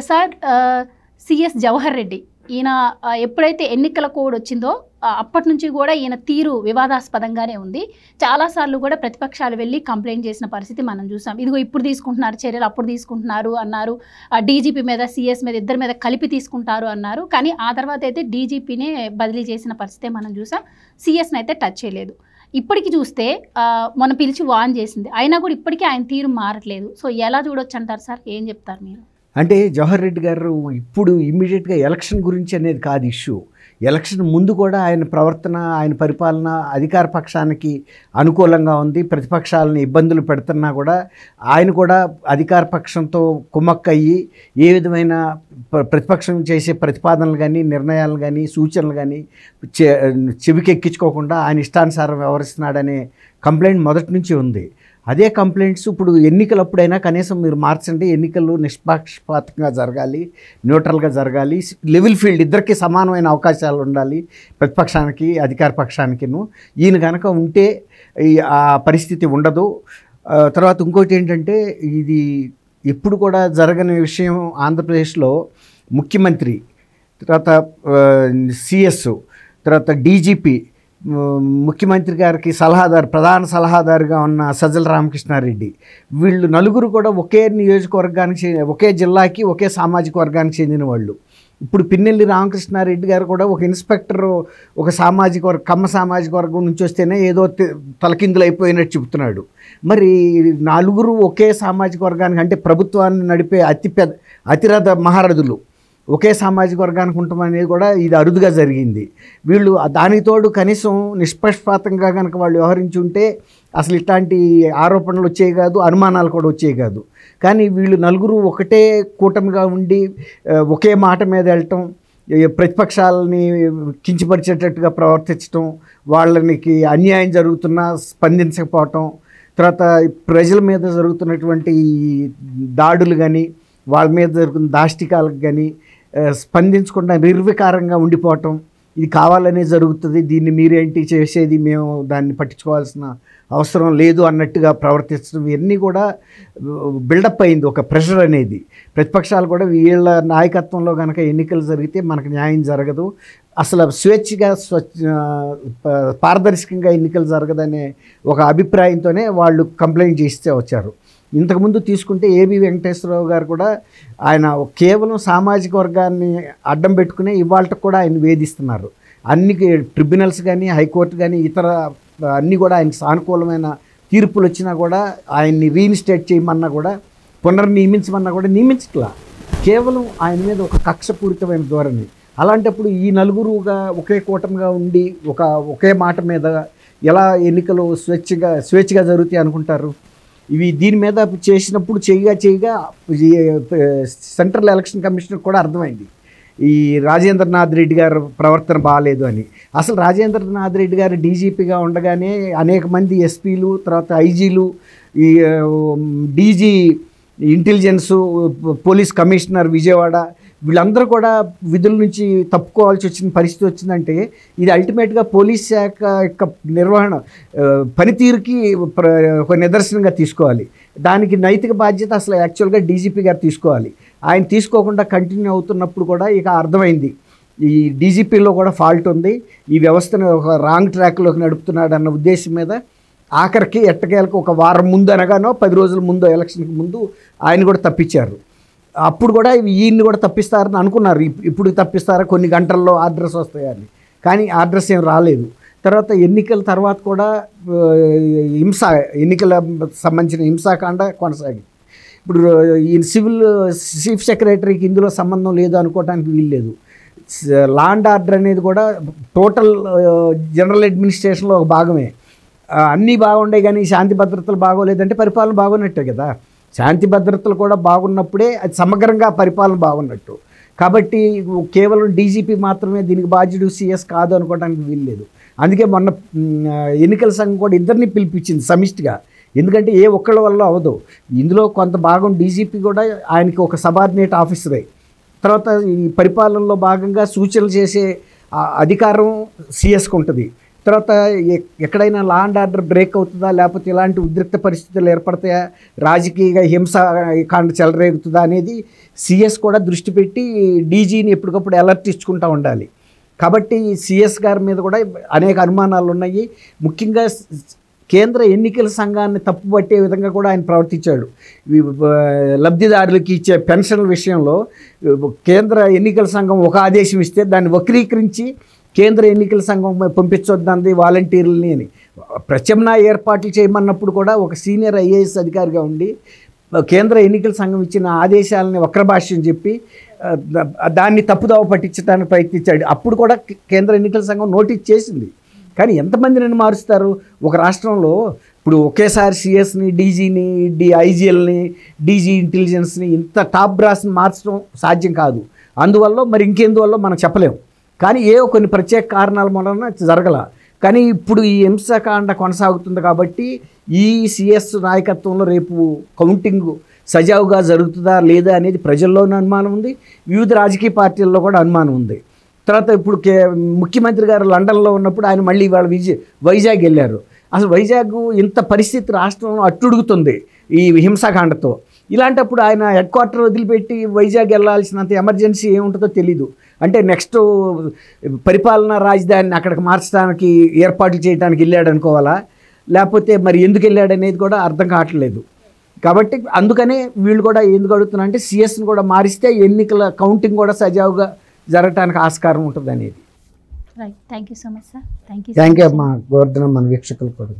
Sir CS Jawahar Reddy ఈయన ఎప్పుడైతే ఎన్నికల కోడ్ వచ్చిందో అప్పటి నుంచి కూడా ఈయన తీరు వివాదాస్పదంగానే ఉంది. చాలాసార్లు కూడా ప్రతిపక్షాలు వెళ్ళి కంప్లైంట్ చేసిన పరిస్థితి మనం చూసాం. ఇదిగో ఇప్పుడు తీసుకుంటున్నారు చర్యలు, అప్పుడు తీసుకుంటున్నారు అన్నారు. డీజీపీ మీద, సిఎస్ మీద, ఇద్దరి మీద కలిపి తీసుకుంటారు అన్నారు. కానీ ఆ తర్వాత అయితే డీజీపీనే బదిలీ చేసిన పరిస్థితే మనం చూసాం. సిఎస్ని అయితే టచ్ చేయలేదు. ఇప్పటికి చూస్తే మొన్న పిలిచి వాన్ చేసింది, అయినా కూడా ఇప్పటికీ ఆయన తీరు మారట్లేదు. సో ఎలా చూడొచ్చు అంటారు సార్? ఏం చెప్తారు మీరు? అంటే జవహర్ రెడ్డి గారు ఇప్పుడు ఇమ్మీడియట్గా ఎలక్షన్ గురించి అనేది కాదు ఇష్యూ. ఎలక్షన్ ముందు కూడా ఆయన ప్రవర్తన, ఆయన పరిపాలన అధికార పక్షానికి అనుకూలంగా ఉంది. ప్రతిపక్షాలను ఇబ్బందులు పెడుతున్నా కూడా ఆయన కూడా అధికార పక్షంతో కుమ్మక్కయ్యి ఏ విధమైన ప్రతిపక్షం చేసే ప్రతిపాదనలు కానీ, నిర్ణయాలు కానీ, సూచనలు కానీ చెవికెక్కించుకోకుండా ఆయన ఇష్టానుసారం వ్యవహరిస్తున్నాడనే కంప్లైంట్ మొదటి నుంచి ఉంది. అదే కంప్లైంట్స్ ఇప్పుడు ఎన్నికలప్పుడైనా కనీసం మీరు మార్చండి, ఎన్నికలు నిష్పక్షపాతంగా జరగాలి, న్యూట్రల్గా జరగాలి, లెవెల్ ఫీల్డ్ ఇద్దరికి సమానమైన అవకాశాలు ఉండాలి, ప్రతిపక్షానికి అధికార పక్షానికిను. ఈయన కనుక ఉంటే ఆ పరిస్థితి ఉండదు. తర్వాత ఇంకోటి ఏంటంటే, ఇది ఎప్పుడు కూడా జరగని విషయం ఆంధ్రప్రదేశ్లో ముఖ్యమంత్రి, తర్వాత సిఎస్, తర్వాత డీజీపీ, ముఖ్యమంత్రి గారికి సలహాదారు, ప్రధాన సలహాదారుగా ఉన్న సజ్జల రామకృష్ణారెడ్డి, వీళ్ళు నలుగురు కూడా ఒకే నియోజకవర్గానికి, ఒకే జిల్లాకి, ఒకే సామాజిక వర్గానికి చెందిన వాళ్ళు. ఇప్పుడు పిన్నెల్లి రామకృష్ణారెడ్డి గారు కూడా ఒక ఇన్స్పెక్టర్, ఒక సామాజిక వర్గం, కమ్మ సామాజిక వర్గం నుంచి వస్తేనే ఏదో తలకిందులు అయిపోయినట్టు చెబుతున్నాడు. మరి నలుగురు ఒకే సామాజిక వర్గానికి, అంటే ప్రభుత్వాన్ని నడిపే అతిరథ మహారథులు ఒకే సామాజిక వర్గానికి ఉండటం అనేది కూడా ఇది అరుదుగా జరిగింది. వీళ్ళు దానికి తోడు కనీసం నిష్పక్షపాతంగా కనుక వాళ్ళు వ్యవహరించి ఉంటే అసలు ఇట్లాంటి ఆరోపణలు వచ్చేవి కాదు, అనుమానాలు కూడా వచ్చేవి కాదు. కానీ వీళ్ళు నలుగురు ఒకటే కూటమిగా ఉండి ఒకే మాట మీద వెళ్ళటం, ప్రతిపక్షాలని కించపరిచేటట్టుగా ప్రవర్తించటం, వాళ్ళకి అన్యాయం జరుగుతున్నా స్పందించకపోవటం, తర్వాత ప్రజల మీద జరుగుతున్నటువంటి దాడులు కానీ, వాళ్ళ మీద జరుగుతున్న దాష్టికాలకు కానీ స్పందించకుండా నిర్వికారంగా ఉండిపోవటం, ఇది కావాలనే జరుగుతుంది, దీన్ని మీరేంటి చేసేది, మేము దాన్ని పట్టించుకోవాల్సిన అవసరం లేదు అన్నట్టుగా ప్రవర్తించడం, ఇవన్నీ కూడా బిల్డప్ అయింది ఒక ప్రెషర్ అనేది. ప్రతిపక్షాలు కూడా వీళ్ళ నాయకత్వంలో కనుక ఎన్నికలు జరిగితే మనకు న్యాయం జరగదు, అసలు స్వేచ్ఛగా పారదర్శకంగా ఎన్నికలు జరగదనే ఒక అభిప్రాయంతోనే వాళ్ళు కంప్లైంట్ చేస్తే వచ్చారు. ఇంతకుముందు తీసుకుంటే ఏబి వెంకటేశ్వరరావు గారు కూడా ఆయన కేవలం సామాజిక వర్గాన్ని అడ్డం పెట్టుకునే ఇవాళకు కూడా ఆయన వేధిస్తున్నారు. అన్ని ట్రిబ్యునల్స్ కానీ, హైకోర్టు కానీ, ఇతర అన్నీ కూడా ఆయనకు సానుకూలమైన తీర్పులు వచ్చినా కూడా ఆయన్ని రీఇన్స్టేట్ చేయమన్నా కూడా, పునర్నియమించమన్నా కూడా నియమించట్లా. కేవలం ఆయన మీద ఒక కక్షపూరితమైన ధోరణి. అలాంటప్పుడు ఈ నలుగురుగా ఒకే కూటమిగా ఉండి ఒకే మాట మీద ఎలా ఎన్నికలు స్వేచ్ఛగా జరుగుతాయి అనుకుంటారు? ఇవి దీని మీద చేసినప్పుడు చేయగా సెంట్రల్ ఎలక్షన్ కమిషనర్ కూడా అర్థమైంది ఈ రాజేంద్రనాథ్ రెడ్డి గారు ప్రవర్తన బాగాలేదు అని. అసలు రాజేంద్రనాథ్ రెడ్డి గారు డీజీపీగా ఉండగానే అనేక మంది ఎస్పీలు, తర్వాత ఐజీలు, ఈ DG intelligence, police commissioner Vijayawada, వీళ్ళందరూ కూడా విధుల నుంచి తప్పుకోవాల్సి వచ్చిన పరిస్థితి వచ్చిందంటే ఇది అల్టిమేట్గా పోలీస్ శాఖ యొక్క నిర్వహణ పనితీరుకి ఒక నిదర్శనంగా తీసుకోవాలి. దానికి నైతిక బాధ్యత అసలు యాక్చువల్గా డీజీపీ గారు తీసుకోవాలి. ఆయన తీసుకోకుండా కంటిన్యూ అవుతున్నప్పుడు కూడా ఇక అర్థమైంది ఈ డీజీపీలో కూడా ఫాల్ట్ ఉంది, ఈ వ్యవస్థను ఒక రాంగ్ ట్రాక్లోకి నడుపుతున్నాడు అన్న ఉద్దేశం మీద ఆఖరికి ఎట్టకేలకు ఒక వారం ముందు అనగానో 10 రోజుల ముందు ఎలక్షన్కి ముందు ఆయన కూడా తప్పించారు. అప్పుడు కూడా ఈయన్ని కూడా తప్పిస్తారని అనుకున్నారు, ఇప్పుడు తప్పిస్తారా, కొన్ని గంటల్లో ఆర్డర్స్ వస్తాయని. కానీ ఆర్డర్స్ ఏం రాలేదు. తర్వాత ఎన్నికల తర్వాత కూడా ఎన్నికల సంబంధించిన హింసాకాండ కొనసాగింది. ఇప్పుడు ఈ సివిల్ చీఫ్ సెక్రటరీకి ఇందులో సంబంధం లేదు అనుకోవడానికి వీల్లేదు. లా అండ్ ఆర్డర్ అనేది కూడా టోటల్ జనరల్ అడ్మినిస్ట్రేషన్లో ఒక భాగమే. అన్నీ బాగుండే కానీ శాంతి భద్రతలు బాగోలేదంటే పరిపాలన బాగున్నట్టే కదా. శాంతి భద్రతలు కూడా బాగున్నప్పుడే అది సమగ్రంగా పరిపాలన బాగున్నట్టు. కాబట్టి కేవలం డీజీపీ మాత్రమే దీనికి బాధ్యుడు, సిఎస్ కాదు అనుకోవడానికి వీల్లేదు. అందుకే మొన్న ఎన్నికల సంఘం కూడా ఇద్దరిని పిలిపించింది సమిష్టిగా. ఎందుకంటే ఏ ఒక్కళ్ళ వల్ల అవ్వదు. ఇందులో కొంత భాగం డీజీపీ కూడా ఆయనకి ఒక సబార్డినేట్ ఆఫీసరే. తర్వాత ఈ పరిపాలనలో భాగంగా సూచనలు చేసే అధికారం సిఎస్కి ఉంటుంది. తర్వాత ఎక్కడైనా లా అండ్ ఆర్డర్ బ్రేక్ అవుతుందా, లేకపోతే ఇలాంటి ఉద్రిక్త పరిస్థితులు ఏర్పడతాయా, రాజకీయ హింస కాండ చెలరేగుతుందా అనేది సిఎస్ కూడా దృష్టి పెట్టి డీజీని ఎప్పటికప్పుడు అలర్ట్ ఇచ్చుకుంటూ ఉండాలి. కాబట్టి సిఎస్ గారి మీద కూడా అనేక అనుమానాలు ఉన్నాయి. ముఖ్యంగా కేంద్ర ఎన్నికల సంఘాన్ని తప్పుపట్టే విధంగా కూడా ఆయన ప్రవర్తించాడు. లబ్ధిదారులకి ఇచ్చే పెన్షన్ల విషయంలో కేంద్ర ఎన్నికల సంఘం ఒక ఆదేశం ఇస్తే దాన్ని వక్రీకరించి కేంద్ర ఎన్నికల సంఘం పంపించొద్దంది వాలంటీర్లని అని. ప్రత్యామ్నాయ ఏర్పాట్లు చేయమన్నప్పుడు కూడా ఒక సీనియర్ ఐఏఎస్ అధికారిగా ఉండి కేంద్ర ఎన్నికల సంఘం ఇచ్చిన ఆదేశాలని వక్రభాష్యం చెప్పి దాన్ని తప్పుదోవ పట్టించడానికి ప్రయత్నించాడు. అప్పుడు కూడా కేంద్ర ఎన్నికల సంఘం నోటీస్ చేసింది. కానీ ఎంతమందిని మారుస్తారు ఒక రాష్ట్రంలో? ఇప్పుడు ఒకేసారి సిఎస్ని, డీజీని, ఐజీఎల్ని, డీజీ ఇంటెలిజెన్స్ని, ఇంత టాప్ బ్రాస్ని మార్చడం సాధ్యం కాదు. అందువల్ల మరి ఇంకెందువల్ల మనం చెప్పలేము. కానీ కొన్ని ప్రత్యేక కారణాల వలన జరగల. కానీ ఇప్పుడు ఈ హింసాకాండ కొనసాగుతుంది కాబట్టి ఈ సిఎస్ నాయకత్వంలో రేపు కౌంటింగ్ సజావుగా జరుగుతుందా లేదా అనేది ప్రజల్లోనూ అనుమానం ఉంది, వివిధ రాజకీయ పార్టీల్లో కూడా అనుమానం ఉంది. తర్వాత ఇప్పుడు ముఖ్యమంత్రి గారు లండన్లో ఉన్నప్పుడు ఆయన మళ్ళీ ఇవాళ వైజాగ్ వెళ్ళారు. అసలు వైజాగ్ ఇంత పరిస్థితి రాష్ట్రంలో అట్టుడుగుతుంది ఈ హింసాకాండతో. ఇలాంటప్పుడు ఆయన హెడ్ క్వార్టర్ వదిలిపెట్టి వైజాగ్ వెళ్ళాల్సినంత ఎమర్జెన్సీ ఏముంటుందో తెలీదు. అంటే నెక్స్ట్ పరిపాలనా రాజధానిని అక్కడికి మార్చడానికి ఏర్పాట్లు చేయడానికి వెళ్ళాడు అనుకోవాలా, లేకపోతే మరి ఎందుకు వెళ్ళాడు అనేది కూడా అర్థం కావట్లేదు. కాబట్టి అందుకనే వీళ్ళు కూడా ఎందుకు అడుగుతున్నా అంటే సిఎస్ని కూడా మారిస్తే ఎన్నికల కౌంటింగ్ కూడా సజావుగా జరగటానికి ఆస్కారం ఉంటుంది అనేది. Right, thank you so much sir. Thank you అమ్మా గోవర్ధనం, మన వీక్షకులు కూడా.